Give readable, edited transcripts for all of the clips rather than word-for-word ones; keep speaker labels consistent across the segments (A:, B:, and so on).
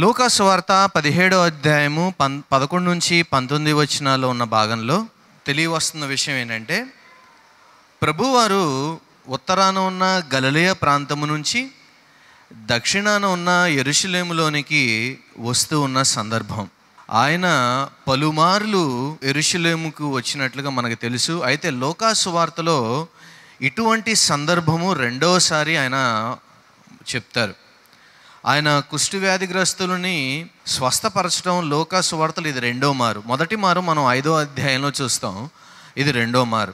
A: లూకా సువార్త 17వ అధ్యాయము 11 నుంచి 19 వచనాల్లో ఉన్న భాగంలో తెలియవస్తున్న విషయం ఏంటంటే, ప్రభువారు ఉత్తరాన ఉన్న గలిలయ ప్రాంతము నుంచి దక్షిణాన ఉన్న యెరూషలేములోనికి వస్తూ ఉన్న సందర్భం. ఆయన పలుమార్లు యెరూషలేముకు వచ్చినట్లుగా మనకు తెలుసు. అయితే లూకా సువార్తలో ఇటువంటి సందర్భము రెండోసారి ఆయన చెప్తారు. ఆయన కుష్టు వ్యాధిగ్రస్తులని స్వస్థపరచడం లూకా సువార్తలు ఇది రెండో మారు. మొదటి మారు మనం 5వ అధ్యాయంలో చూస్తాం, ఇది రెండో మారు.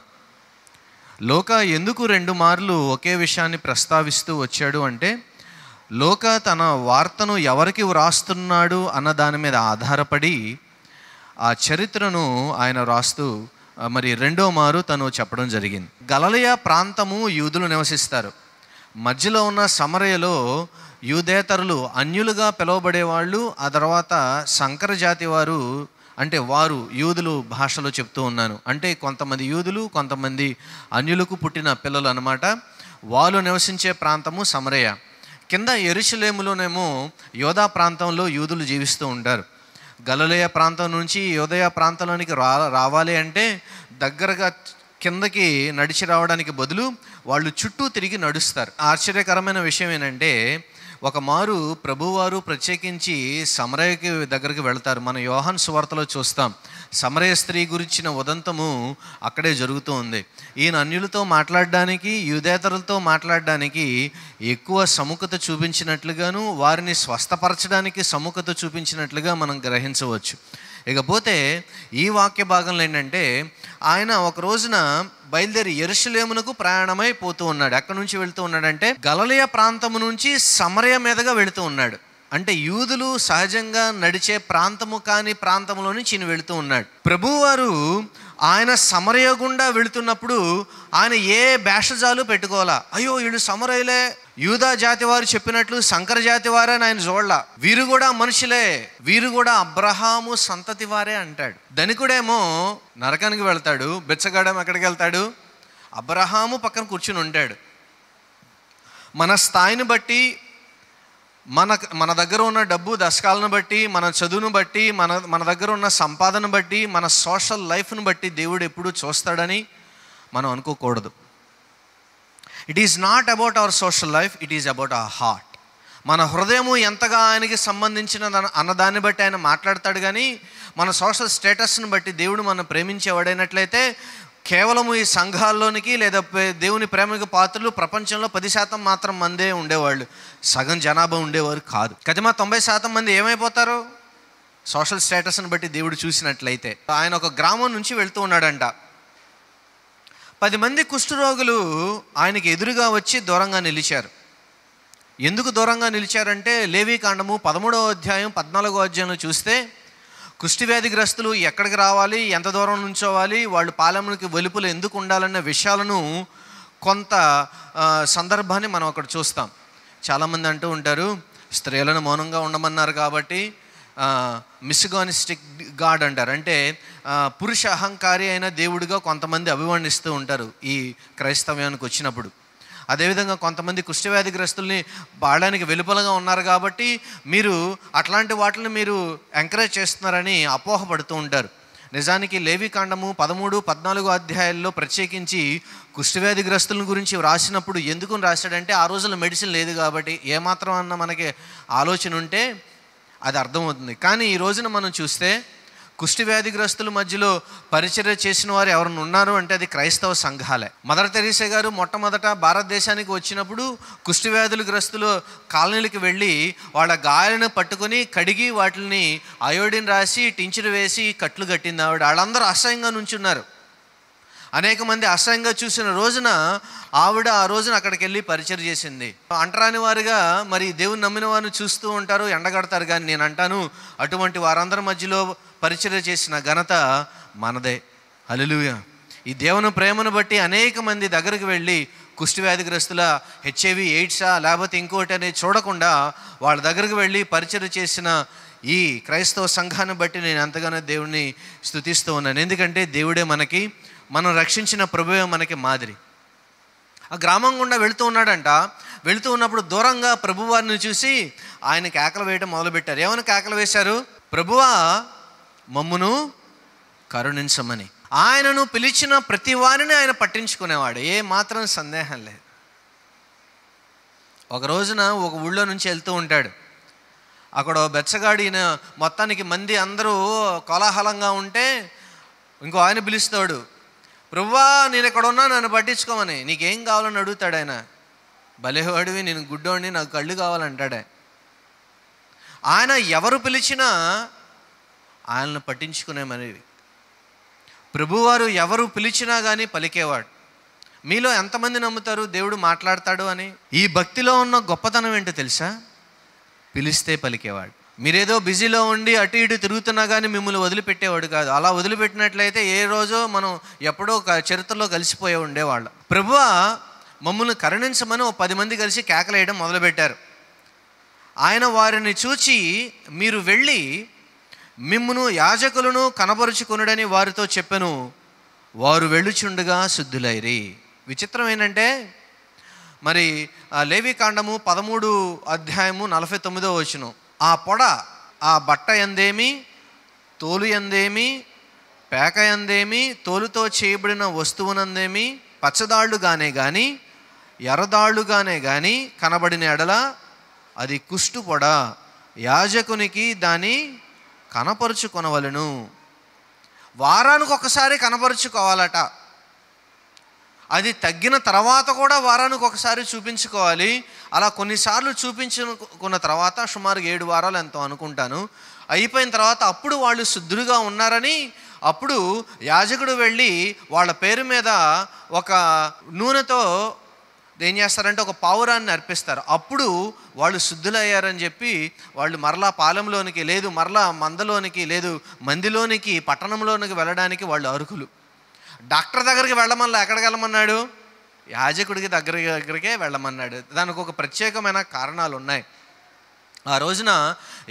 A: లూకా ఎందుకు 2 మార్లు ఒకే విషయాన్ని ప్రస్తావిస్తూ వచ్చాడు అంటే, లూకా తన వార్తను ఎవరికి వ్రాస్తున్నాడు అన్న దాని మీద ఆధారపడి ఆ చరిత్రను ఆయన వ్రాస్తూ మరి రెండో మారు తను చెప్పడం జరిగింది. గలిలయ ప్రాంతము యూదులు నివసిస్తారు. మధ్యలో ఉన్న సమరయలో యూదేతరులు అన్యులుగా పిలువబడేవాళ్ళు, ఆ తర్వాత సంకర జాతి వారు, అంటే వారు యూదులు భాషలో చెప్తూ ఉన్నాను, అంటే కొంతమంది యూదులు కొంతమంది అన్యులకు పుట్టిన పిల్లలు అన్నమాట. వాళ్ళు నివసించే ప్రాంతము సమరయ. కింద యెరూషలేములోనేమో యోధా ప్రాంతంలో యూదులు జీవిస్తూ ఉంటారు. గలిలయ ప్రాంతం నుంచి యోదయ ప్రాంతంలోనికి రావాలి అంటే దగ్గరగా కిందకి నడిచి రావడానికి బదులు వాళ్ళు చుట్టూ తిరిగి నడుస్తారు. ఆశ్చర్యకరమైన విషయం ఏంటంటే, ఒక మారు ప్రభువారు ప్రత్యేకించి సమరయకి దగ్గరికి వెళతారు. మనం యోహాను సువార్తలో చూస్తాం, సమరయ స్త్రీ గురించిన ఉదంతము అక్కడే జరుగుతూ ఉంది. ఈయన అన్యులతో మాట్లాడడానికి, యూదేతరులతో మాట్లాడడానికి ఎక్కువ సముఖత చూపించినట్లుగాను, వారిని స్వస్థపరచడానికి సముఖత చూపించినట్లుగా మనం గ్రహించవచ్చు. ఇకపోతే ఈ వాక్య భాగంలో ఏంటంటే, ఆయన ఒక రోజున బయలుదేరి యెరూషలేమునకు ప్రయాణమై పోతూ ఉన్నాడు. ఎక్కడి నుంచి వెళుతూ ఉన్నాడంటే, గలిలయ ప్రాంతము నుంచి సమరయ మీదుగా వెళుతూ ఉన్నాడు. అంటే యూదులు సహజంగా నడిచే ప్రాంతము కాని ప్రాంతంలో నుంచి ఈయన వెళుతూ ఉన్నాడు. ప్రభువారు ఆయన సమరయ గుండా వెళుతున్నప్పుడు ఆయన ఏ భేషజాలు పెట్టుకోవాలా. అయ్యో వీళ్ళు సమరయులే, యూదా జాతి వారు చెప్పినట్లు సంకర జాతి వారే అని ఆయన చూడలా. వీరు కూడా మనుషులే, వీరు కూడా అబ్రహాము సంతతి వారే అంటాడు. ధనికుడేమో నరకానికి వెళ్తాడు, బిచ్చగాడేమో ఎక్కడికి వెళ్తాడు, అబ్రహాము పక్కన కూర్చుని ఉంటాడు. మన స్థాయిని బట్టి, మన దగ్గర ఉన్న డబ్బు దశకాలను బట్టి, మన చదువును బట్టి, మన దగ్గర ఉన్న సంపాదన బట్టి, మన సోషల్ లైఫ్ను బట్టి దేవుడు ఎప్పుడూ చూస్తాడని మనం అనుకోకూడదు. It is not about our social life, it is about our heart. మన హృదయము ఎంతగా ఆయనకి సంబంధించిన అన్నదాన్ని బట్టి ఆయన మాట్లాడతాడు. కానీ మన సోషల్ స్టేటస్ని బట్టి దేవుడు మనం ప్రేమించేవాడైనట్లయితే కేవలము ఈ సంఘాల్లోనికి లేదా దేవుని ప్రేమకు పాత్రలు ప్రపంచంలో 10% మాత్రం మందే ఉండేవాళ్ళు, సగం జనాభా ఉండేవారు కాదు. కదిమా 90% మంది ఏమైపోతారు సోషల్ స్టేటస్ని బట్టి దేవుడు చూసినట్లయితే. ఆయన ఒక గ్రామం నుంచి వెళ్తూ ఉన్నాడంట. 10 మంది కుష్ఠరోగులు ఆయనకి ఎదురుగా వచ్చి దూరంగా నిలిచారు. ఎందుకు దూరంగా నిలిచారంటే, లేవీకాండము 13వ అధ్యాయం 14వ అధ్యాయంలో చూస్తే కుష్టి వ్యాధిగ్రస్తులు ఎక్కడికి రావాలి, ఎంత దూరం నుంచోవాలి, వాళ్ళు పాలెంకి వెలుపులు ఎందుకు ఉండాలన్న విషయాలను కొంత సందర్భాన్ని మనం అక్కడ చూస్తాం. చాలామంది అంటూ ఉంటారు, స్త్రీలను మౌనంగా ఉండమన్నారు కాబట్టి మిస్గానిస్టిక్ గాడ్ అంటారు. అంటే పురుష అహంకారి అయిన దేవుడిగా కొంతమంది అభివర్ణిస్తూ ఉంటారు ఈ క్రైస్తవ్యానికి వచ్చినప్పుడు. అదేవిధంగా కొంతమంది కుష్ఠవ్యాధిగ్రస్తుల్ని బాడడానికి వెలుపలగా ఉన్నారు కాబట్టి మీరు అట్లాంటి వాటిని మీరు ఎంకరేజ్ చేస్తున్నారని అపోహపడుతూ ఉంటారు. నిజానికి లేవీకాండము 13, 14 అధ్యాయాల్లో ప్రత్యేకించి కుష్ఠవ్యాధిగ్రస్తుల గురించి వ్రాసినప్పుడు ఎందుకు రాశాడంటే, ఆ రోజుల్లో మెడిసిన్ లేదు కాబట్టి ఏమాత్రం అన్న మనకి ఆలోచన ఉంటే అది అర్థమవుతుంది. కానీ ఈ రోజున మనం చూస్తే కుష్టి వ్యాధిగ్రస్తుల మధ్యలో పరిచర్య చేసిన వారు ఎవరైనా ఉన్నారు అంటే అది క్రైస్తవ సంఘాలే. మదర్ తెరీసా గారు మొట్టమొదట భారతదేశానికి వచ్చినప్పుడు కుష్టి వ్యాధుల గ్రస్తులు కాలనీలకు వెళ్ళి వాళ్ళ గాయాలను పట్టుకొని కడిగి వాటిని అయోడిన్ రాసి టించర్ వేసి కట్లు కట్టింది ఆవిడ. వాళ్ళందరూ అసహ్యంగా నుంచున్నారు. అనేక మంది అసహ్యంగా చూసిన రోజున ఆవిడ ఆ రోజున అక్కడికి వెళ్ళి పరిచర్య చేసింది. అంటరాని వారుగా మరి దేవుని నమ్మిన వారిని చూస్తూ ఉంటారు, ఎండగడతారు. కానీ నేను అంటాను, అటువంటి వారందరి మధ్యలో పరిచర్య చేసిన ఘనత మనదే. హల్లెలూయా. ఈ దేవుని ప్రేమను బట్టి అనేక మంది దగ్గరికి వెళ్ళి కుష్టి వ్యాధిగ్రస్తుల HIV ఎయిడ్సా లేకపోతే ఇంకోటి అనేది చూడకుండా వాళ్ళ దగ్గరికి వెళ్ళి పరిచర్య చేసిన ఈ క్రైస్తవ సంఘాన్ని బట్టి నేను ఎంతగానో దేవుడిని స్తుతిస్తూ ఉన్నాను. ఎందుకంటే దేవుడే మనం రక్షించిన ప్రభువే మనకి మాదిరి. ఆ గ్రామం గుండా వెళుతూ ఉన్నాడంట. వెళుతూ ఉన్నప్పుడు దూరంగా ప్రభువారిని చూసి ఆయన కేకలు వేయడం మొదలుపెట్టారు. ఏమని కేకలు వేశారు? ప్రభువా మమ్మును కరుణించమని. ఆయనను పిలిచిన ప్రతి వారిని ఆయన పట్టించుకునేవాడు, ఏ మాత్రం సందేహం లేదు. ఒక రోజున ఒక ఊళ్ళో నుంచి వెళ్తూ ఉంటాడు. అక్కడ బెచ్చగాడి మొత్తానికి మంది అందరూ కోలాహలంగా ఉంటే ఇంకో ఆయన పిలుస్తాడు, ప్రభువా నేను ఇక్కడ ఉన్నా, నన్ను పట్టించుకోమని. నీకేం కావాలని అడుగుతాడు ఆయన. భలేవాడివి, నేను గుడ్డోడిని, నాకు కళ్ళు కావాలంటాడే. ఆయన ఎవరు పిలిచినా ఆయనను పట్టించుకునేమనేవి. ప్రభువారు ఎవరు పిలిచినా కానీ పలికేవాడు. మీలో ఎంతమంది నమ్ముతారు దేవుడు మాట్లాడతాడు అని? ఈ భక్తిలో ఉన్న గొప్పతనం ఏంటో తెలుసా? పిలిస్తే పలికేవాడు. మీరేదో బిజీలో ఉండి అటు ఇటు తిరుగుతున్నా కానీ మిమ్మల్ని వదిలిపెట్టేవాడు కాదు. అలా వదిలిపెట్టినట్లయితే ఏ రోజో మనం ఎప్పుడో చరిత్రలో కలిసిపోయే ఉండేవాళ్ళం. ప్రభువా మమ్మల్ని కరుణించమని 10 మంది కలిసి కేకలేయడం మొదలుపెట్టారు. ఆయన వారిని చూచి, మీరు వెళ్ళి మిమ్మును యాజకులను కనపరుచుకొనుడని వారితో చెప్పెను. వారు వెళ్ళుచుండగా శుద్ధులైరి. విచిత్రం ఏంటంటే, మరి లేవికాండము 13 అధ్యాయము 49వ వచనం, ఆ పొడ ఆ బట్ట ఎందేమి, తోలు ఎందేమి, పేక ఎందేమి, తోలుతో చేయబడిన వస్తువునందేమి పచ్చదాళ్లుగానే కానీ ఎర్రదాళ్లుగానే కానీ కనబడిన ఎడల అది కుష్టు పొడ, యాజకునికి దాన్ని కనపరుచుకొనవలెను. వారానికి ఒకసారి కనపరుచుకోవాలట. అది తగ్గిన తర్వాత కూడా వారానికి ఒకసారి చూపించుకోవాలి. అలా కొన్నిసార్లు చూపించుకున్న తర్వాత సుమారు 7 వారాలు ఎంతో అనుకుంటాను అయిపోయిన తర్వాత అప్పుడు వాళ్ళు శుద్ధులుగా ఉన్నారని, అప్పుడు యాజకుడు వెళ్ళి వాళ్ళ పేరు మీద ఒక నూనెతో ఏం చేస్తారంటే ఒక పావురాన్ని అర్పిస్తారు. అప్పుడు వాళ్ళు శుద్ధులయ్యారని చెప్పి వాళ్ళు మరలా పాలెంలోనికి లేదు, మరలా మందలోనికి లేదు, మందిలోనికి పట్టణంలోనికి వెళ్ళడానికి వాళ్ళు అర్హులు. డాక్టర్ దగ్గరికి వెళ్ళమన్నా ఎక్కడికి వెళ్ళమన్నాడు? యాజకుడికి దగ్గరికే వెళ్ళమన్నాడు. దానికి ఒక ప్రత్యేకమైన కారణాలు ఉన్నాయి. ఆ రోజున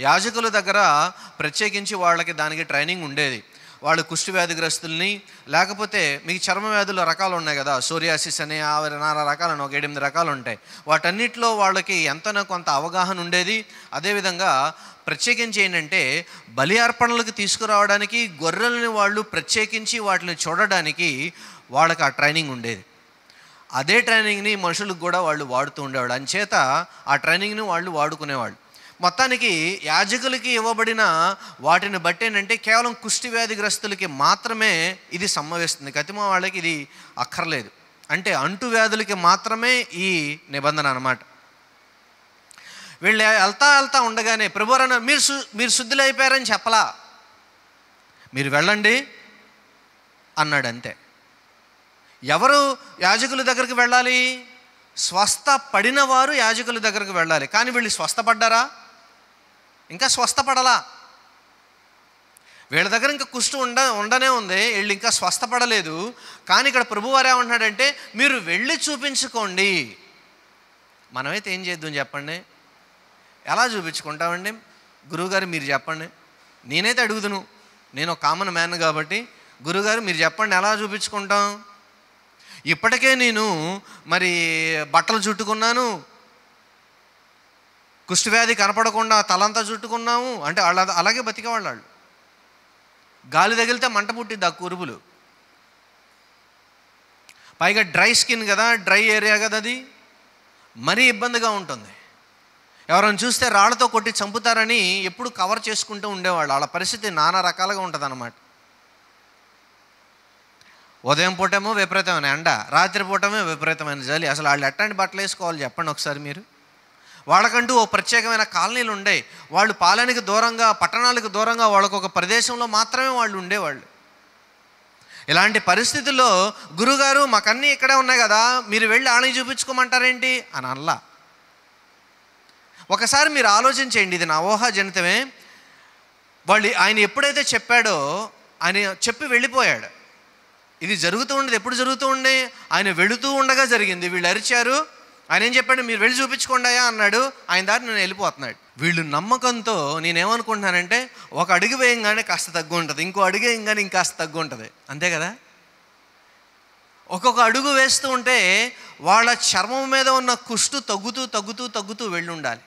A: యాజకుల దగ్గర ప్రత్యేకించి వాళ్ళకి దానికి ట్రైనింగ్ ఉండేది. వాళ్ళు కుష్టి వ్యాధిగ్రస్తుల్ని, లేకపోతే మీకు చర్మ వ్యాధుల రకాలు ఉన్నాయి కదా, సోరియాసిస్ అని 4 రకాలని, ఒక 7-8 రకాలు ఉంటాయి. వాటన్నిటిలో వాళ్ళకి ఎంతనో కొంత అవగాహన ఉండేది. అదేవిధంగా ప్రత్యేకించి ఏంటంటే బలి అర్పణలకు తీసుకురావడానికి గొర్రెలని వాళ్ళు ప్రత్యేకించి వాటిని చూడడానికి వాళ్ళకి ఆ ట్రైనింగ్ ఉండేది. అదే ట్రైనింగ్ని మనుషులకు కూడా వాళ్ళు వాడుతూ ఉండేవాళ్ళు. అంచేత ఆ ట్రైనింగ్ని వాళ్ళు వాడుకునేవాళ్ళు. మొత్తానికి యాజకులకి ఇవ్వబడిన వాటిని బట్టి ఏంటంటే కేవలం కుష్టి వ్యాధిగ్రస్తులకి మాత్రమే ఇది సంభవిస్తుంది, కతిమ వాళ్ళకి ఇది అక్కర్లేదు. అంటే అంటు వ్యాధులకి మాత్రమే ఈ నిబంధన అన్నమాట. వీళ్ళు వెళ్తా ఉండగానే ప్రభువరన్న మీరు శుద్ధులైపోయారని చెప్పలా, మీరు వెళ్ళండి అన్నాడు, అంతే. ఎవరు యాజకుల దగ్గరికి వెళ్ళాలి? స్వస్థ పడిన వారు యాజకుల దగ్గరికి వెళ్ళాలి. కానీ వీళ్ళు స్వస్థపడ్డారా? ఇంకా స్వస్థపడలా. వీళ్ళ దగ్గర ఇంకా కుష్టు ఉండనే ఉంది, వీళ్ళు ఇంకా స్వస్థపడలేదు. కానీ ఇక్కడ ప్రభువారు ఏమంటున్నాడంటే మీరు వెళ్ళి చూపించుకోండి. మనమైతే ఏం చేద్దాం చెప్పండి? ఎలా చూపించుకుంటామండి? గురువుగారు మీరు చెప్పండి. నేనైతే అడుగుదును, నేను ఒక కామన్ మ్యాన్ కాబట్టి, గురువుగారు మీరు చెప్పండి ఎలా చూపించుకుంటాం? ఇప్పటికే నేను మరి బట్టలు చుట్టుకున్నాను, కుష్ఠవ్యాధి కనపడకుండా తలంతా చుట్టుకున్నాము అంటే వాళ్ళు అలాగే బతికేవాళ్ళు. వాళ్ళు గాలి తగిలితే మంట పుట్టిద్ది ఆ కురుపులు. పైగా డ్రై స్కిన్ కదా, డ్రై ఏరియా కదా, అది మరీ ఇబ్బందిగా ఉంటుంది. ఎవరైనా చూస్తే రాళ్లతో కొట్టి చంపుతారని ఎప్పుడు కవర్ చేసుకుంటూ ఉండేవాళ్ళు. వాళ్ళ పరిస్థితి నానా రకాలుగా ఉంటుంది అన్నమాట. ఉదయం పూటేమో విపరీతమైన ఎండ, రాత్రి పూటమో విపరీతమైన చలి. అసలు వాళ్ళు ఎట్లాంటి బట్టలు వేసుకోవాలి చెప్పండి ఒకసారి మీరు? వాళ్ళకంటూ ఓ ప్రత్యేకమైన కాలనీలు ఉండేవి. వాళ్ళు పాలనకి దూరంగా, పట్టణాలకు దూరంగా వాళ్ళకు ఒక ప్రదేశంలో మాత్రమే వాళ్ళు ఉండేవాళ్ళు. ఇలాంటి పరిస్థితుల్లో గురుగారు మాకన్నీ ఇక్కడే ఉన్నాయి కదా, మీరు వెళ్ళి ఆణి చూపించుకోమంటారేంటి అని అనలా. ఒకసారి మీరు ఆలోచించేయండి, ఇది నా ఊహాజనితమే. ఆయన ఎప్పుడైతే చెప్పాడో ఆయన చెప్పి వెళ్ళిపోయాడు. ఇది జరుగుతూ ఉండేది. ఎప్పుడు జరుగుతూ ఉండే? ఆయన వెళుతూ ఉండగా జరిగింది. వీళ్ళు అరిచారు, ఆయన ఏం చెప్పాడు? మీరు వెళ్ళి చూపించుకోండియా అన్నాడు. ఆయన దారి నేను వెళ్ళిపోతున్నాడు. వీళ్ళు నమ్మకంతో నేనేమనుకుంటున్నానంటే ఒక అడుగు వేయంగానే కాస్త తగ్గు ఉంటుంది, ఇంకో అడుగు వేయంగానే ఇంకాస్త తగ్గు ఉంటుంది, అంతే కదా? ఒక్కొక్క అడుగు వేస్తూ ఉంటే వాళ్ళ చర్మం మీద ఉన్న కుష్టు తగ్గుతూ తగ్గుతూ తగ్గుతూ వెళ్ళి ఉండాలి.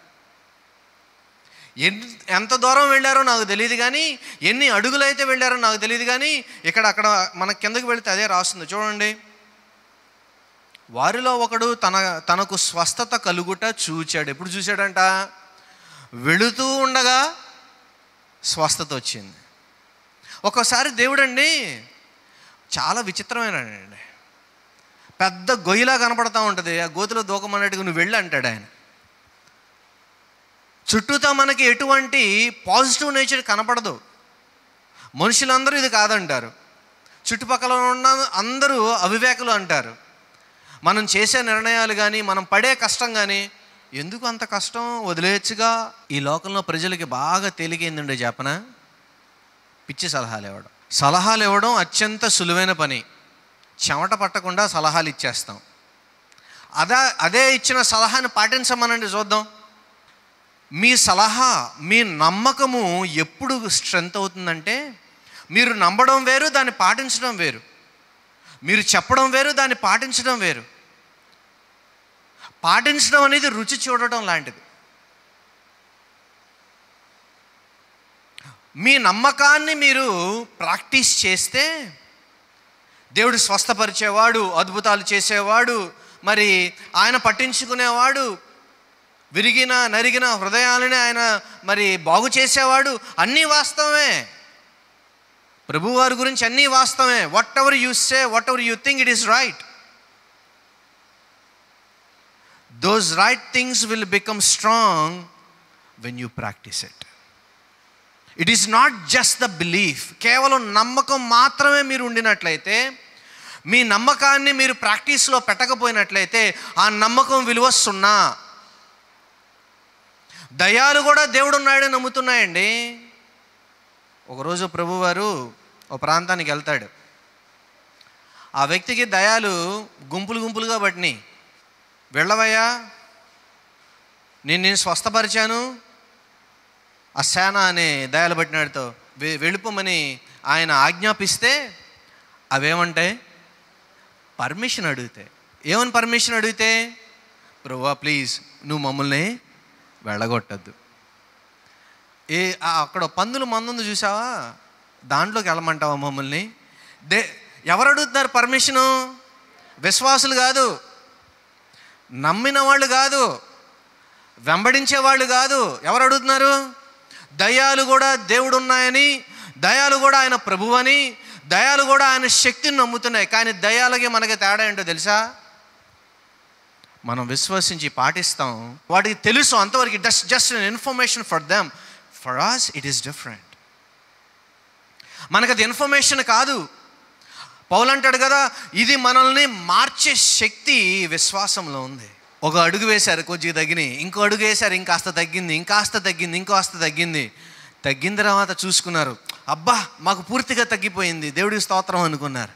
A: ఎంత దూరం వెళ్ళారో నాకు తెలియదు, కానీ ఎన్ని అడుగులు అయితే వెళ్ళారో నాకు తెలియదు, కానీ అక్కడ మన కిందకి వెళితే అదే రాస్తుంది చూడండి. వారిలో ఒకడు తనకు స్వస్థత కలుగుట చూచాడు. ఎప్పుడు చూశాడంట? వెళుతూ ఉండగా స్వస్థత వచ్చింది. ఒక్కోసారి దేవుడండి చాలా విచిత్రమైనడండి. పెద్ద గొయ్యిలా కనపడతా ఉంటుంది, ఆ గోతిలో దూకమన్నట్టుగా నువ్వు వెళ్ళి అంటాడు ఆయన. చుట్టూతా మనకి ఎటువంటి పాజిటివ్ నేచర్ కనపడదు. మనుషులందరూ ఇది కాదంటారు, చుట్టుపక్కల ఉన్న అందరూ అవివేకులు అంటారు. మనం చేసే నిర్ణయాలు కానీ, మనం పడే కష్టం కానీ, ఎందుకు అంత కష్టం, వదిలేయచ్చుగా. ఈ లోకంలో ప్రజలకి బాగా తేలికైందండి చెప్పనా, పిచ్చి సలహాలు ఇవ్వడం అత్యంత సులువైన పని. చెమట పట్టకుండా సలహాలు ఇచ్చేస్తాం. అదే ఇచ్చిన సలహాని పాటించమనండి చూద్దాం. మీ సలహా, మీ నమ్మకము ఎప్పుడు స్ట్రెంత్ అవుతుందంటే, మీరు నమ్మడం వేరు, దాన్ని పాటించడం వేరు. మీరు చెప్పడం వేరు, దాన్ని పాటించడం వేరు. పాటించడం అనేది రుచి చూడటం లాంటిది. మీ నమ్మకాన్ని మీరు ప్రాక్టీస్ చేస్తే దేవుడు స్వస్థపరిచేవాడు, అద్భుతాలు చేసేవాడు, మరి ఆయన పట్టించుకునేవాడు, విరిగిన నరిగిన హృదయాలని ఆయన మరి బాగు చేసేవాడు. అన్నీ వాస్తవమే. ప్రభువారి గురించి అన్నీ వాస్తవమే. What ever you say, what ever you think, it is right. Those right things will become strong when you practice it. It is not just the belief. కేవలం నమ్మకం మాత్రమే మీరు ఉండినట్లయితే, మీ నమ్మకాన్ని మీరు ప్రాక్టీస్లో పెట్టకపోయినట్లయితే, ఆ నమ్మకం విలువ సున్నా. దయ్యాలు కూడా దేవుడు ఉన్నాడని నమ్ముతున్నాయండి. ఒకరోజు ప్రభువారు ఒక ప్రాంతానికి వెళ్తాడు. ఆ వ్యక్తికి దయ్యాలు గుంపులుగా పట్టినాయి. వెళ్ళవయ్యా, నేను స్వస్థపరిచాను, ఆ సేన అనే దయాలు పట్టినాడితో వెళ్ళిపోమని ఆయన ఆజ్ఞాపిస్తే, అవేమంటాయి? పర్మిషన్ అడిగితే. ఏమని పర్మిషన్ అడిగితే? ప్రభువా ప్లీజ్ నువ్వు మమ్మల్ని వెళ్ళగొట్టద్దు. అక్కడ పందులు మందుంది చూసావా, దాంట్లోకి వెళ్ళమంటావా మమ్మల్ని? ఎవరు అడుగుతున్నారు పర్మిషను? విశ్వాసులు కాదు, నమ్మిన వాళ్ళు కాదు, వెంబడించే వాళ్ళు కాదు. ఎవరు అడుగుతున్నారు? దయ్యాలు కూడా దేవుడు ఉన్నాయని, దయ్యాలు కూడా ఆయన ప్రభువని, దయ్యాలు కూడా ఆయన శక్తిని నమ్ముతున్నాయి. కానీ దయ్యాలకి మనకి తేడా ఏంటో తెలుసా? మనం విశ్వసించి పాటిస్తాం, వాటికి తెలుసు అంతవరకు. Just an information for them. For us it is different. మనకు అది ఇన్ఫర్మేషన్ కాదు. పౌలు అంటాడు కదా, ఇది మనల్ని మార్చే శక్తి విశ్వాసంలో ఉంది. ఒక అడుగు వేశారు, కొద్దిగా తగ్గినాయి. ఇంకో అడుగు వేశారు, ఇంకాస్త తగ్గింది, ఇంకాస్త తగ్గింది. తగ్గిన తర్వాత చూసుకున్నారు, అబ్బా మాకు పూర్తిగా తగ్గిపోయింది, దేవుడికి స్తోత్రం అనుకున్నారు.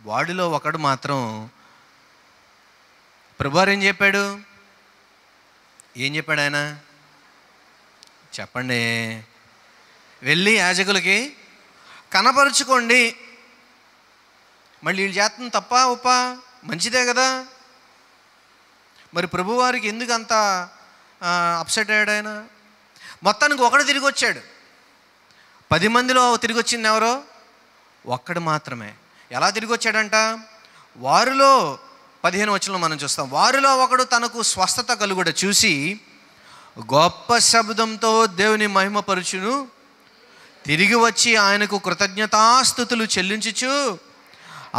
A: వాడిలో ఒకడు మాత్రం ప్రభువారు ఏం చెప్పాడు ఆయన? చెప్పండి. వెళ్ళి యాజకులకి కనపరుచుకోండి. మళ్ళీ వీళ్ళు చేస్తుంది తప్ప ఉప్ప మంచిదే కదా. మరి ప్రభువారికి ఎందుకు అంత అప్సెట్ అయ్యాడు ఆయన? మొత్తానికి ఒకడు తిరిగి వచ్చాడు. 10 మందిలో తిరిగి వచ్చింది ఎవరో? ఒక్కడు మాత్రమే. ఎలా తిరిగి వచ్చాడంట? వారిలో 15 వచనంలో మనం చూస్తాం. వారిలో ఒకడు తనకు స్వస్థత కలుగుట చూసి గొప్ప శబ్దంతో దేవుని మహిమపరుచును, తిరిగి వచ్చి ఆయనకు కృతజ్ఞతాస్తుతులు చెల్లించుచు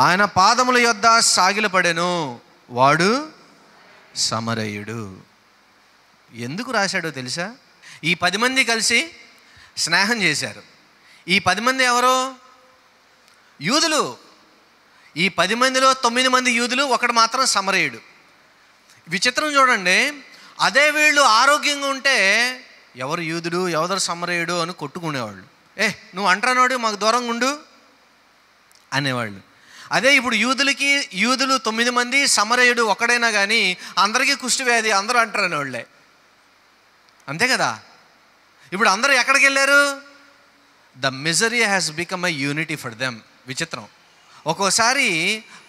A: ఆయన పాదముల యొద్ద సాగిలపడెను. వాడు సమరయుడు. ఎందుకు రాశాడో తెలుసా? ఈ 10 మంది కలిసి స్నేహం చేశారు. ఈ 10 మంది ఎవరో? యూదులు. ఈ 10 మందిలో 9 మంది యూదులు, ఒకడు మాత్రం సమరయుడు. విచిత్రం చూడండి. అదే వీళ్ళు ఆరోగ్యంగా ఉంటే ఎవరు యూదుడు ఎవరు సమరయుడు అని కొట్టుకునేవాళ్ళు. నువ్వు అంటానోడు మాకు దూరంగా ఉండు అనేవాళ్ళు. అదే ఇప్పుడు యూదులు 9 మంది, సమరయుడు ఒకడైనా కానీ అందరికీ కుష్ఠవ్యాధి, అందరూ అంటారని వాళ్ళే. అంతే కదా. ఇప్పుడు అందరూ ఎక్కడికి వెళ్ళారు? The misery has become a unity for them. విచిత్రం. ఒక్కోసారి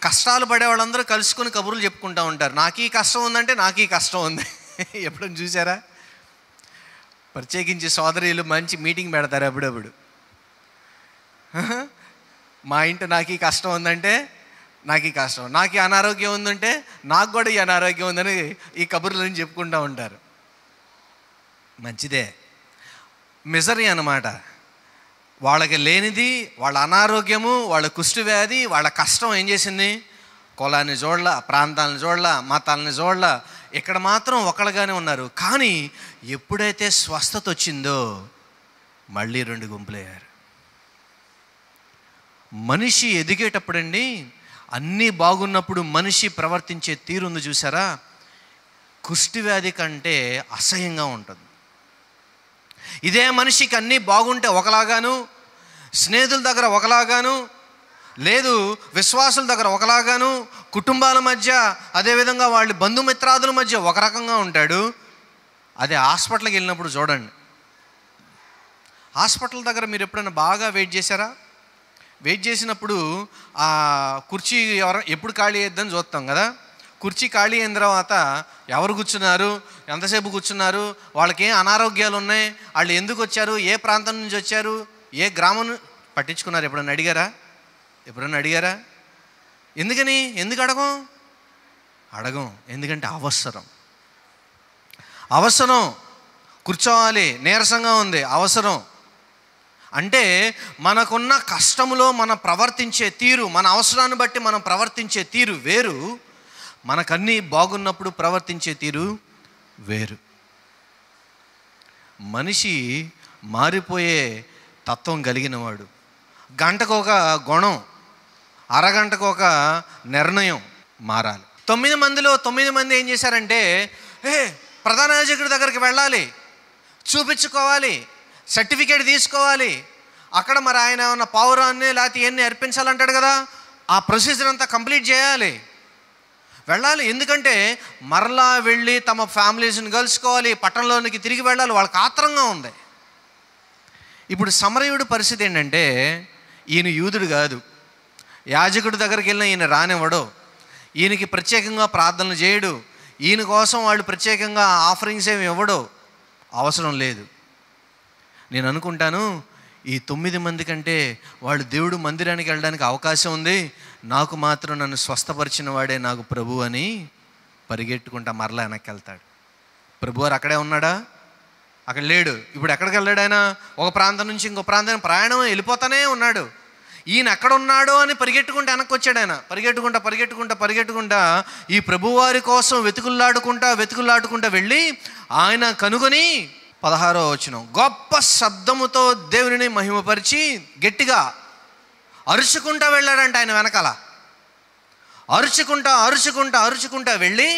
A: కష్టాలు పడే వాళ్ళందరూ కలుసుకొని కబుర్లు చెప్పుకుంటూ ఉంటారు. నాకు ఈ కష్టం ఉందంటే నాకు ఈ కష్టం ఉంది. ఎప్పుడైనా చూసారా? ప్రత్యేకించి సోదరీలు మంచి మీటింగ్ పెడతారు అప్పుడప్పుడు. మా ఇంటి నాకు ఈ కష్టం ఉందంటే నాకు ఈ కష్టం, నాకు ఈ అనారోగ్యం ఉందంటే నాకు కూడా ఈ అనారోగ్యం ఉందని ఈ కబుర్లను చెప్పుకుంటూ ఉంటారు. మంచిదే, మిజరీ అన్నమాట. వాళ్ళకి లేనిది, వాళ్ళ అనారోగ్యము, వాళ్ళ కుష్టి వ్యాధి, వాళ్ళ కష్టం ఏం చేసింది? కులాన్ని చూడలా, ప్రాంతాలను చూడలా, మతాలని చూడలా. ఇక్కడ మాత్రం ఒకళ్ళుగానే ఉన్నారు. కానీ ఎప్పుడైతే స్వస్థత వచ్చిందో మళ్ళీ 2 గుంపులయ్యారు. మనిషి ఎదిగేటప్పుడండి, అన్నీ బాగున్నప్పుడు మనిషి ప్రవర్తించే తీరు ఉంది చూసారా, కుష్టి వ్యాధి కంటే అసహ్యంగా ఉంటుంది. ఇదే మనిషికి అన్నీ బాగుంటే ఒకలాగాను, స్నేహితుల దగ్గర ఒకలాగాను, లేదు విశ్వాసుల దగ్గర ఒకలాగాను, కుటుంబాల మధ్య, అదేవిధంగా వాళ్ళ బంధుమిత్రాదుల మధ్య ఒక రకంగా ఉంటాడు. అదే హాస్పిటల్కి వెళ్ళినప్పుడు చూడండి. హాస్పిటల్ దగ్గర మీరు ఎప్పుడైనా బాగా వెయిట్ చేశారా? వెయిట్ చేసినప్పుడు ఆ కుర్చీ ఎప్పుడు ఖాళీ అయ్యిద్దని చూస్తాం కదా. కుర్చీ ఖాళీ అయిన తర్వాత ఎవరు కూర్చున్నారు, ఎంతసేపు కూర్చున్నారు, వాళ్ళకి ఏం అనారోగ్యాలు ఉన్నాయి, వాళ్ళు ఎందుకు వచ్చారు, ఏ ప్రాంతం నుంచి వచ్చారు, ఏ గ్రామం పట్టించుకున్నారు? ఎప్పుడన్నా అడిగారా? ఎందుకని? ఎందుకు అడగం? ఎందుకంటే అవసరం. కూర్చోవాలి, నీరసంగా ఉంది, అవసరం. అంటే మనకున్న కష్టములో మనం ప్రవర్తించే తీరు, మన అవసరాన్ని బట్టి మనం ప్రవర్తించే తీరు వేరు, మనకన్నీ బాగున్నప్పుడు ప్రవర్తించే తీరు వేరు. మనిషి మారిపోయే తత్వం కలిగినవాడు. గంటకు ఒక గుణం, అరగంటకు ఒక నిర్ణయం మారాలి. 9 మందిలో 9 మంది ఏం చేశారంటే, ప్రధాన యాజకుడి దగ్గరికి వెళ్ళాలి, చూపించుకోవాలి, సర్టిఫికేట్ తీసుకోవాలి, అక్కడ మరి ఆయన ఉన్న పౌరాన్ని లేకపోతే ఇవన్నీ అర్పించాలంటాడు కదా, ఆ ప్రొసీజర్ అంతా కంప్లీట్ చేయాలి, వెళ్ళాలి. ఎందుకంటే మరలా వెళ్ళి తమ ఫ్యామిలీస్ని కలుసుకోవాలి, పట్టణంలోనికి తిరిగి వెళ్ళాలి, వాళ్ళకి ఆత్రంగా ఉంది. ఇప్పుడు సమరయుడి పరిస్థితి ఏంటంటే, ఈయన యూదుడు కాదు, యాజకుడి దగ్గరికి వెళ్ళిన ఈయన రానివ్వడు, ఈయనకి ప్రత్యేకంగా ప్రార్థనలు చేయడు, ఈయన కోసం వాళ్ళు ప్రత్యేకంగా ఆఫరింగ్స్ ఏమి ఇవ్వడు, అవసరం లేదు. నేను అనుకుంటాను, ఈ 9 మంది కంటే వాళ్ళు దేవుడు మందిరానికి వెళ్ళడానికి అవకాశం ఉంది, నాకు మాత్రం నన్ను స్వస్థపరిచిన వాడే నాకు ప్రభు అని పరిగెట్టుకుంటా మరలా వెనక్కి వెళ్తాడు. ప్రభువారు అక్కడే ఉన్నాడా? అక్కడ లేడు. ఇప్పుడు ఎక్కడికి వెళ్ళాడు ఆయన? ఒక ప్రాంతం నుంచి ఇంకో ప్రాంతానికి ప్రయాణం వెళ్ళిపోతానే ఉన్నాడు. ఈయన ఎక్కడ ఉన్నాడో అని పరిగెట్టుకుంటూ వెనక్కి వచ్చాడు ఆయన. పరిగెట్టుకుంటా ఈ ప్రభువారి కోసం వెతుకులాడుకుంటా వెళ్ళి ఆయన కనుగొని 16వ వచనం, గొప్ప శబ్దముతో దేవుని మహిమపరిచి గట్టిగా అరుచుకుంటా వెళ్ళాడంట. ఆయన వెనకాల అరుచుకుంటా వెళ్ళి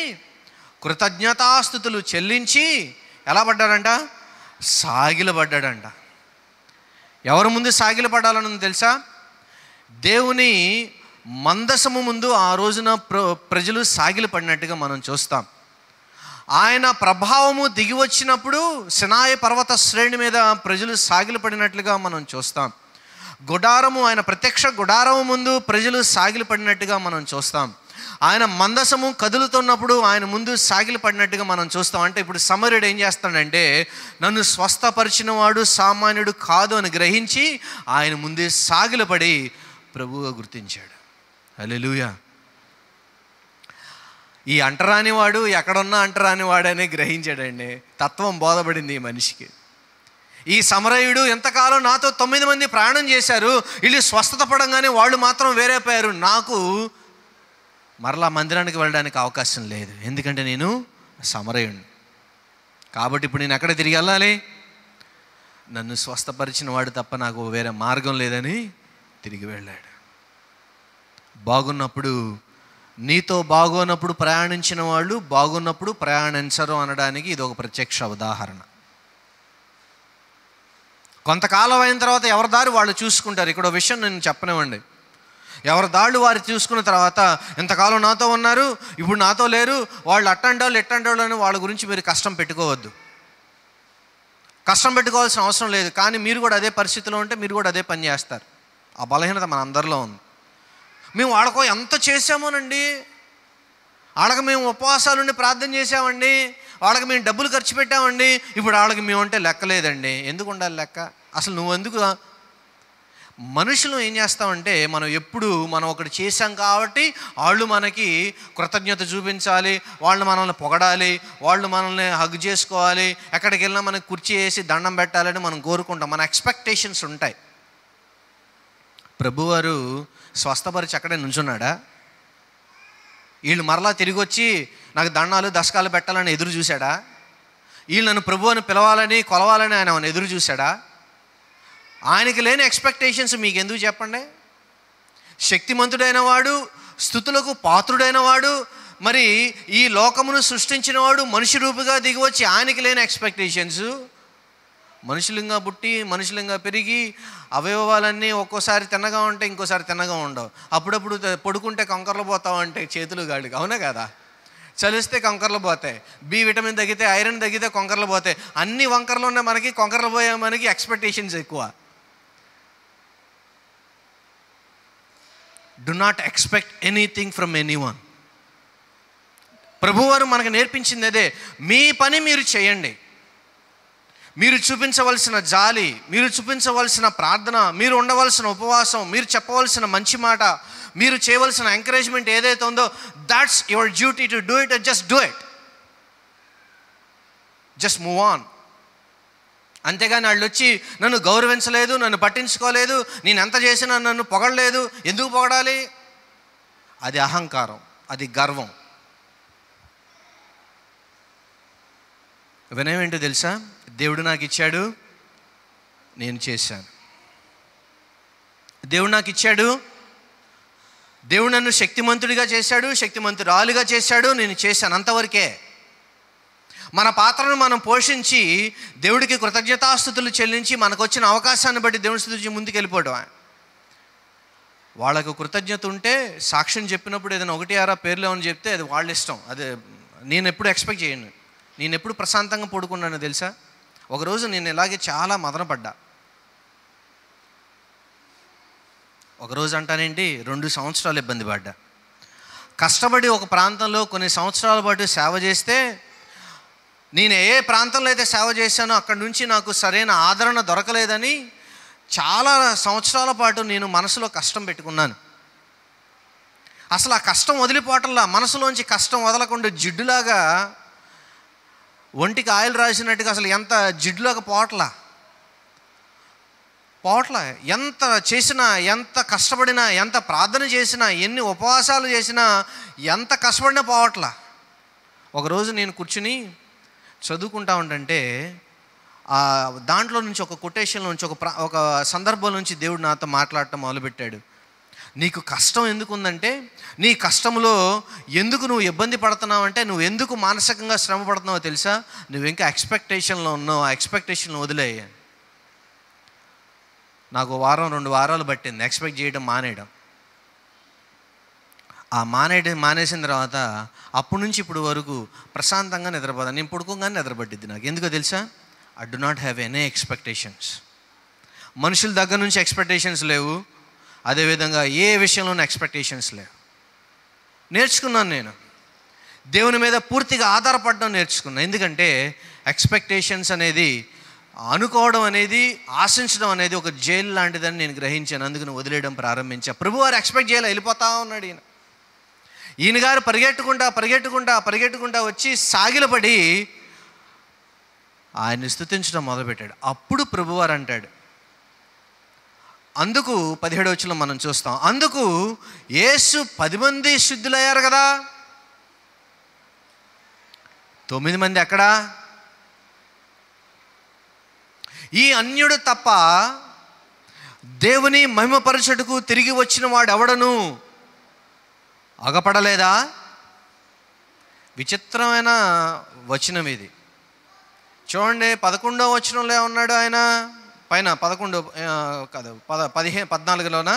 A: కృతజ్ఞతాస్తుతులు చెల్లించి ఎలా పడ్డాడంట? సాగిలపడ్డాడంట. ఎవరి ముందు సాగిలపడాలని తెలుసా? దేవుని మందసము ముందు ఆ రోజున ప్రజలు సాగిలపడినట్టుగా మనం చూస్తాం. ఆయన ప్రభావము దిగి వచ్చినప్పుడు సినాయి పర్వత శ్రేణి మీద ప్రజలు సాగిలపడినట్లుగా మనం చూస్తాం. ఆయన ప్రత్యక్ష గుడారము ముందు ప్రజలు సాగిలపడినట్టుగా మనం చూస్తాం. ఆయన మందసము కదులుతున్నప్పుడు ఆయన ముందు సాగిలపడినట్టుగా మనం చూస్తాం. అంటే ఇప్పుడు సమరుడు ఏం చేస్తాడంటే, నన్ను స్వస్థపరిచిన వాడు సామాన్యుడు కాదు అని గ్రహించి ఆయన ముందే సాగిలపడి ప్రభువుగా గుర్తించాడు. హల్లెలూయా. ఈ అంటరానివాడు ఎక్కడున్నా అంటరానివాడని గ్రహించాడండి. తత్వం బోధపడింది ఈ మనిషికి. ఈ సమరయుడు ఎంతకాలం నాతో 9 మంది ప్రయాణం చేశారు, వీళ్ళు స్వస్థత పడంగానే వాళ్ళు మాత్రం వేరైపోయారు, నాకు మరలా మందిరానికి వెళ్ళడానికి అవకాశం లేదు, ఎందుకంటే నేను సమరయుడిని. కాబట్టి ఇప్పుడు నేను ఎక్కడ తిరిగి వెళ్ళాలి? నన్ను స్వస్థపరిచిన వాడు తప్ప నాకు వేరే మార్గం లేదని తిరిగి వెళ్ళాడు. బాగున్నప్పుడు, నీతో బాగోనప్పుడు ప్రయాణించిన వాళ్ళు బాగున్నప్పుడు ప్రయాణించరు అనడానికి ఇది ఒక ప్రత్యక్ష ఉదాహరణ. కొంతకాలం అయిన తర్వాత ఎవరి దారి వాళ్ళు చూసుకుంటారు. ఇక్కడ విషయం నేను చెప్పనివ్వండి, ఎవరి దాళ్ళు వారు చూసుకున్న తర్వాత ఎంతకాలం నాతో ఉన్నారు, ఇప్పుడు నాతో లేరు, వాళ్ళు అట్టంటాళ్ళు ఎట్టంటాళ్ళు అని వాళ్ళ గురించి మీరు కష్టం పెట్టుకోవద్దు. కష్టం పెట్టుకోవాల్సిన అవసరం లేదు. కానీ మీరు కూడా అదే పరిస్థితిలో ఉంటే మీరు కూడా అదే పని చేస్తారు. ఆ బలహీనత మన అందరిలో ఉంది. మేము వాళ్ళకో ఎంత చేసామోనండి, వాళ్ళకి మేము ఉపవాసాలుండి ప్రార్థన చేసామండి, వాళ్ళకి మేము డబ్బులు ఖర్చు పెట్టామండి, ఇప్పుడు వాళ్ళకి మేము అంటే లెక్కలేదండి. ఎందుకు ఉండాలి లెక్క? అసలు నువ్వు ఎందుకు? మనుషులు ఏం చేస్తామంటే మనం ఒకటి చేశాం కాబట్టి వాళ్ళు మనకి కృతజ్ఞత చూపించాలి, వాళ్ళు మనల్ని పొగడాలి, వాళ్ళు మనల్ని హగ్ చేసుకోవాలి, ఎక్కడికి వెళ్ళినా మనకి కుర్చీ వేసి దండం పెట్టాలని మనం కోరుకుంటాం. మన ఎక్స్పెక్టేషన్స్ ఉంటాయి. ప్రభువారు స్వస్థపరిచి అక్కడే నుంచున్నాడా? వీళ్ళు మరలా తిరిగి వచ్చి నాకు దండాలు దశకాలు పెట్టాలని ఎదురు చూశాడా? వీళ్ళు నన్ను ప్రభువుని పిలవాలని కొలవాలని ఆయన ఎదురు చూశాడా? ఆయనకి లేని ఎక్స్పెక్టేషన్స్ మీకు ఎందుకు చెప్పండి? శక్తిమంతుడైన వాడు, స్తుతులకు పాత్రుడైన వాడు, మరి ఈ లోకమును సృష్టించిన వాడు మనిషి రూపుగా దిగివచ్చి ఆయనకి లేని ఎక్స్పెక్టేషన్స్. మనుషులంగా పుట్టి మనుషులంగా పెరిగి అవయవాలన్నీ ఒక్కోసారి తిన్నగా ఉంటాయి, ఇంకోసారి తిన్నగా ఉండవు. అప్పుడప్పుడు పడుకుంటే కంకర్లు పోతావు అంటే చేతులు గాడికి, అవునా కదా? చలిస్తే కంకర్లు పోతాయి, బి విటమిన్ తగ్గితే, ఐరన్ తగ్గితే కొంకర్లు పోతాయి. అన్ని వంకర్లు ఉన్నాయి మనకి, కొంకర్లు పోయే మనకి ఎక్స్పెక్టేషన్స్ ఎక్కువ. Do not expect anything from anyone. ప్రభువారు మనకు నేర్పించింది అదే. మీ పని మీరు చేయండి. మీరు చూపించవలసిన జాలి, మీరు చూపించవలసిన ప్రార్థన, మీరు ఉండవలసిన ఉపవాసం, మీరు చెప్పవలసిన మంచి మాట, మీరు చేయవలసిన ఎంకరేజ్మెంట్ ఏదైతే ఉందో, that's your duty to do it. Just do it, just move on. అంతేగాని వాళ్ళు వచ్చి నన్ను గౌరవించలేదు, నన్ను పట్టించుకోలేదు, నేను ఎంత చేసినా నన్ను పొగడలేదు. ఎందుకు పొగడాలి? అది అహంకారం, అది గర్వం. వినయమేంటో తెలుసా? దేవుడు నాకు ఇచ్చాడు, నేను చేశాను. దేవుడు నాకు ఇచ్చాడు, దేవుడు నన్ను శక్తిమంతుడిగా చేశాడు, శక్తిమంతురాలుగా చేశాడు, నేను చేశాను, అంతవరకే. మన పాత్రను మనం పోషించి దేవుడికి కృతజ్ఞతాస్తుతులు చెల్లించి మనకు వచ్చిన అవకాశాన్ని బట్టి దేవుని స్తుతించి ముందుకు వెళ్ళిపోవడం. వాళ్ళకు కృతజ్ఞత ఉంటే సాక్ష్యం చెప్పినప్పుడు ఏదైనా 1-6 పేర్లు అని చెప్తే అది వాళ్ళ ఇష్టం. అది నేను ఎప్పుడు ఎక్స్పెక్ట్ చేయను. నేను ఎప్పుడు ప్రశాంతంగా పడుకున్నాను తెలుసా? ఒకరోజు నేను ఇలాగే చాలా మదనపడ్డా. ఒకరోజు అంటానేంటి, 2 సంవత్సరాలు ఇబ్బంది పడ్డా. కష్టపడి ఒక ప్రాంతంలో కొన్ని సంవత్సరాల పాటు సేవ చేస్తే, నేను ఏ ప్రాంతంలో అయితే సేవ చేశానో అక్కడి నుంచి నాకు సరైన ఆదరణ దొరకలేదని చాలా సంవత్సరాల పాటు నేను మనసులో కష్టం పెట్టుకున్నాను. అసలు ఆ కష్టం వదిలిపోవటంలా, మనసులోంచి కష్టం వదలకుండా జిడ్డులాగా, ఒంటికి ఆయిల్ రాసినట్టుగా అసలు ఎంత జిడ్డులాగా పోవట్లా. ఎంత చేసినా, ఎంత కష్టపడినా, ఎంత ప్రార్థన చేసినా, ఎన్ని ఉపవాసాలు చేసినా, ఎంత కష్టపడినా పోవట్లా. ఒకరోజు నేను కూర్చుని చదువుకుంటా ఉంటే దాంట్లో నుంచి ఒక కొటేషన్ నుంచి ఒక సందర్భం నుంచి దేవుడు నాతో మాట్లాడటం మొదలుపెట్టాడు. నీకు కష్టం ఎందుకు ఉందంటే, నీ కష్టంలో ఎందుకు నువ్వు ఇబ్బంది పడుతున్నావు అంటే, నువ్వు ఎందుకు మానసికంగా శ్రమ పడుతున్నావో తెలుసా? నువ్వు ఇంకా ఎక్స్పెక్టేషన్లో ఉన్నావు. ఆ ఎక్స్పెక్టేషన్ వదిలేయ. నాకు 1-2 వారాలు పట్టింది ఎక్స్పెక్ట్ చేయడం మానేయడం. ఆ మానేసిన తర్వాత అప్పటి నుంచి ఇప్పుడు వరకు ప్రశాంతంగా నిద్రపోతాను. నేను పడుకోగానే నిద్రపట్టిద్ది నాకు. ఎందుకో తెలుసా? I do not have any expectations. మనుషుల దగ్గర నుంచి ఎక్స్పెక్టేషన్స్ లేవు, అదేవిధంగా ఏ విషయంలోనూ ఎక్స్పెక్టేషన్స్ లేవు. నేర్చుకున్నాను నేను దేవుని మీద పూర్తిగా ఆధారపడడం నేర్చుకున్నాను. ఎందుకంటే ఎక్స్పెక్టేషన్స్ అనేది, అనుకోవడం అనేది, ఆశించడం అనేది ఒక జైలు లాంటిదని నేను గ్రహించాను. అందుకని వదిలేయడం ప్రారంభించా. ప్రభువారు ఎక్స్పెక్ట్ చేయాలి, వెళ్ళిపోతా ఉన్నాడు ఈయన గారు పరిగెట్టుకుంటా వచ్చి సాగిలపడి ఆయన్ని స్తుతించడం మొదలుపెట్టాడు. అప్పుడు ప్రభువారు అంటాడు, అందుకు 17వ వచనంలో మనం చూస్తాం, అందుకు యేసు 10 మంది శుద్ధులయ్యారు కదా, 9 మంది ఎక్కడా? ఈ అన్యుడు తప్ప దేవుని మహిమపరచుటకు తిరిగి వచ్చిన వాడు ఎవడను అగపడలేదా? విచిత్రమైన వచనం ఇది. చూడండి, 11వ వచనంలో ఉన్నాడు ఆయన. పైన 11 కాదు 14లోనా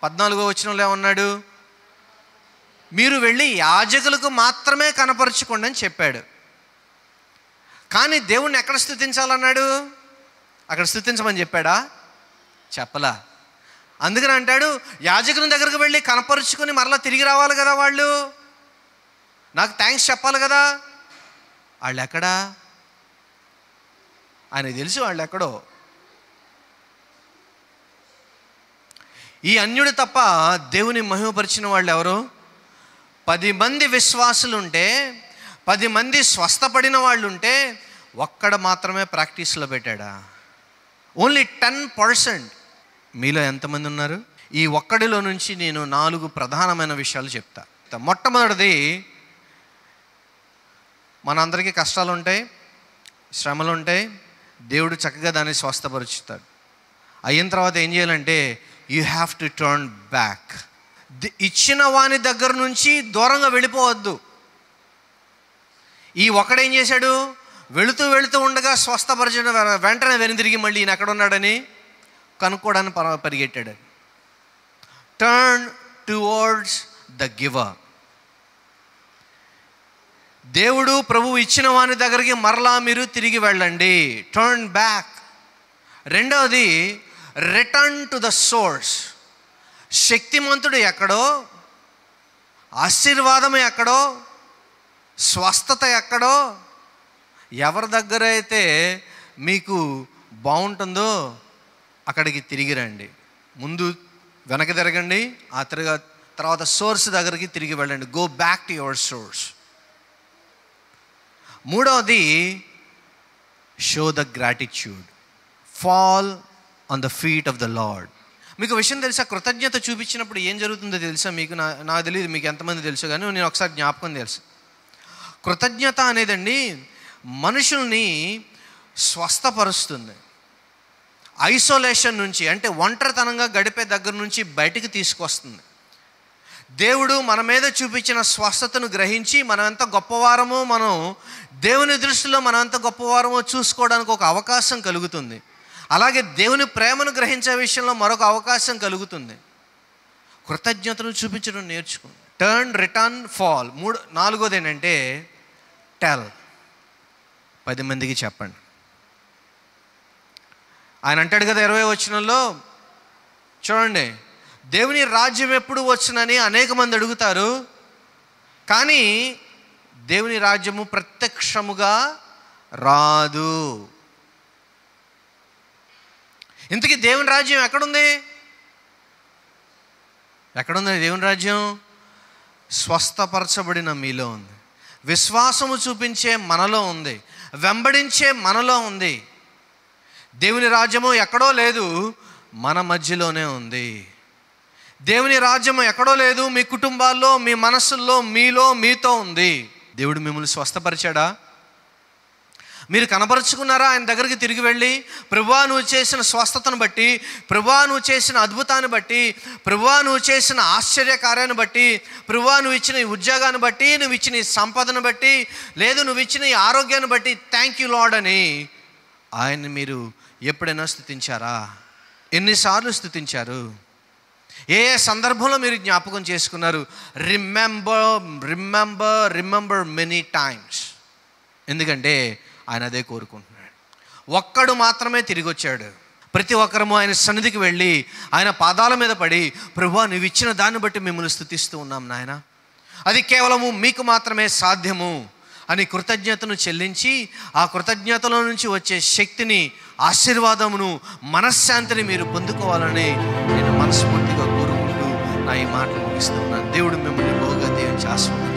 A: 14వ వచనంలో ఉన్నాడు, మీరు వెళ్ళి యాజకులకు మాత్రమే కనపరుచుకోండి అని చెప్పాడు. కానీ దేవుణ్ణి ఎక్కడ స్తుతించాలన్నాడు? అక్కడ స్తుతించమని చెప్పాడా? చెప్పలా. అందుకని అంటాడు, యాజకుని దగ్గరకు వెళ్ళి కనపరుచుకొని మరలా తిరిగి రావాలి కదా, వాళ్ళు నాకు థ్యాంక్స్ చెప్పాలి కదా. వాళ్ళు ఎక్కడా? ఆయనకు తెలుసు వాళ్ళు ఎక్కడో. ఈ అన్యుడు తప్ప దేవుని మహిమపరిచిన వాళ్ళు ఎవరు? 10 మంది విశ్వాసులుంటే, 10 మంది స్వస్థపడిన వాళ్ళు ఉంటే, ఒక్కడ మాత్రమే ప్రాక్టీస్లో పెట్టాడా? ఓన్లీ 10%. మీలో ఎంతమంది ఉన్నారు? ఈ ఒక్కడిలో నుంచి నేను 4 ప్రధానమైన విషయాలు చెప్తా. మొట్టమొదటిది, మనందరికీ కష్టాలు ఉంటాయి, శ్రమలు ఉంటాయి. దేవుడు చక్కగా దాన్ని స్వస్థపరుచుతాడు. అయిన తర్వాత ఏం చేయాలంటే, you have to turn back. ఇచ్చిన వాని దగ్గర నుంచి దూరంగా వెళ్ళిపోవద్దు. ఈ ఒకడేం చేశాడు? వెళుతూ వెళుతూ ఉండగా స్వస్థపరచడం, వెంటనే వెనుదిరిగి మళ్ళీ ఈయన ఎక్కడ ఉన్నాడని కనుక్కోవడానికి పరిగెట్టాడు. Turn towards the giver. దేవుడు ప్రభువు ఇచ్చిన వాని దగ్గరికి మరలా మీరు తిరిగి వెళ్ళండి. Turn back. రెండవది, రిటర్న్ టు ద సోర్స్. శక్తిమంతుడు ఎక్కడో, ఆశీర్వాదం ఎక్కడో, స్వస్థత ఎక్కడో, ఎవరి దగ్గర అయితే మీకు బాగుంటుందో అక్కడికి తిరిగి రండి. ముందు వెనక తిరగండి, ఆ తర్వాత సోర్స్ దగ్గరికి తిరిగి వెళ్ళండి. Go back to your source. మూడవది, show the gratitude. Fall on the feet of the Lord. మీకు విషయం తెలుసా? కృతజ్ఞత చూపించినప్పుడు ఏం జరుగుతుందో తెలుసా మీకు? నాకు తెలియదు మీకు ఎంతమంది తెలుసు, కానీ నేను ఒకసారి జ్ఞాపకం తెలుసు. కృతజ్ఞత అనేదండి మనుషుల్ని స్వస్థపరుస్తుంది. ఐసోలేషన్ నుంచి, అంటే ఒంటరితనంగా గడిపే దగ్గర నుంచి బయటికి తీసుకొస్తుంది. దేవుడు మన మీద చూపించిన స్వస్థతను గ్రహించి మనం ఎంత గొప్పవారమో, మనం దేవుని దృష్టిలో మనం ఎంత గొప్పవారమో చూసుకోవడానికి ఒక అవకాశం కలుగుతుంది. అలాగే దేవుని ప్రేమను గ్రహించే విషయంలో మరొక అవకాశం కలుగుతుంది. కృతజ్ఞతను చూపించడం నేర్చుకోండి. Turn, return, fall. నాలుగోది ఏంటంటే టెల్. 10 మందికి చెప్పండి. ఆయన అంటాడు కదా 20వ వచనంలో, చూడండి, దేవుని రాజ్యం ఎప్పుడు వచ్చునని అనేక మంది అడుగుతారు, కానీ దేవుని రాజ్యము ప్రత్యక్షముగా రాదు. ఇంతకీ దేవుని రాజ్యం ఎక్కడుంది? ఎక్కడుంది దేవుని రాజ్యం? స్వస్థపరచబడిన మీలో ఉంది. విశ్వాసము చూపించే మనలో ఉంది. వెంబడించే మనలో ఉంది. దేవుని రాజ్యము ఎక్కడో లేదు, మన మధ్యలోనే ఉంది. దేవుని రాజ్యము ఎక్కడో లేదు, మీ కుటుంబాల్లో, మీ మనస్సుల్లో, మీలో, మీతో ఉంది. దేవుడు మిమ్మల్ని స్వస్థపరిచాడా? మీరు కనపరుచుకున్నారా? ఆయన దగ్గరికి తిరిగి వెళ్ళి, ప్రభువా నువ్వు చేసిన స్వస్థతను బట్టి, ప్రభువా నువ్వు చేసిన అద్భుతాన్ని బట్టి, ప్రభువా నువ్వు చేసిన ఆశ్చర్య కార్యాన్ని బట్టి, ప్రభువా నువ్వు ఇచ్చిన ఈ ఉద్యోగాన్ని బట్టి, నువ్వు ఇచ్చిన ఈ సంపదను బట్టి, లేదు నువ్వు ఇచ్చిన ఈ ఆరోగ్యాన్ని బట్టి థ్యాంక్ యూ లార్డ్ అని ఆయన్ని మీరు ఎప్పుడైనా స్తుతించారా? ఎన్నిసార్లు స్తుతించారు? ఏ ఏ సందర్భంలో మీరు జ్ఞాపకం చేసుకున్నారు? Remember many times. ఎందుకంటే ఆయన అదే కోరుకుంటున్నాడు. ఒక్కడు మాత్రమే తిరిగి వచ్చాడు. ప్రతి ఒక్కరము ఆయన సన్నిధికి వెళ్ళి ఆయన పాదాల మీద పడి, ప్రభువా నువ్వు ఇచ్చిన దాన్ని బట్టి మిమ్మల్ని స్తుతిస్తూ ఉన్నాం నాయన, అది కేవలము మీకు మాత్రమే సాధ్యము అని కృతజ్ఞతను చెల్లించి, ఆ కృతజ్ఞతలో నుంచి వచ్చే శక్తిని, ఆశీర్వాదమును, మనశ్శాంతిని మీరు పొందుకోవాలని నేను మనస్ఫూర్తిగా కోరుకుంటూ నా ఈ మాటలు ముగిస్తూ ఉన్నాను. దేవుడు మిమ్మల్ని బహుగా దీవించి ఆశీర్వదించును.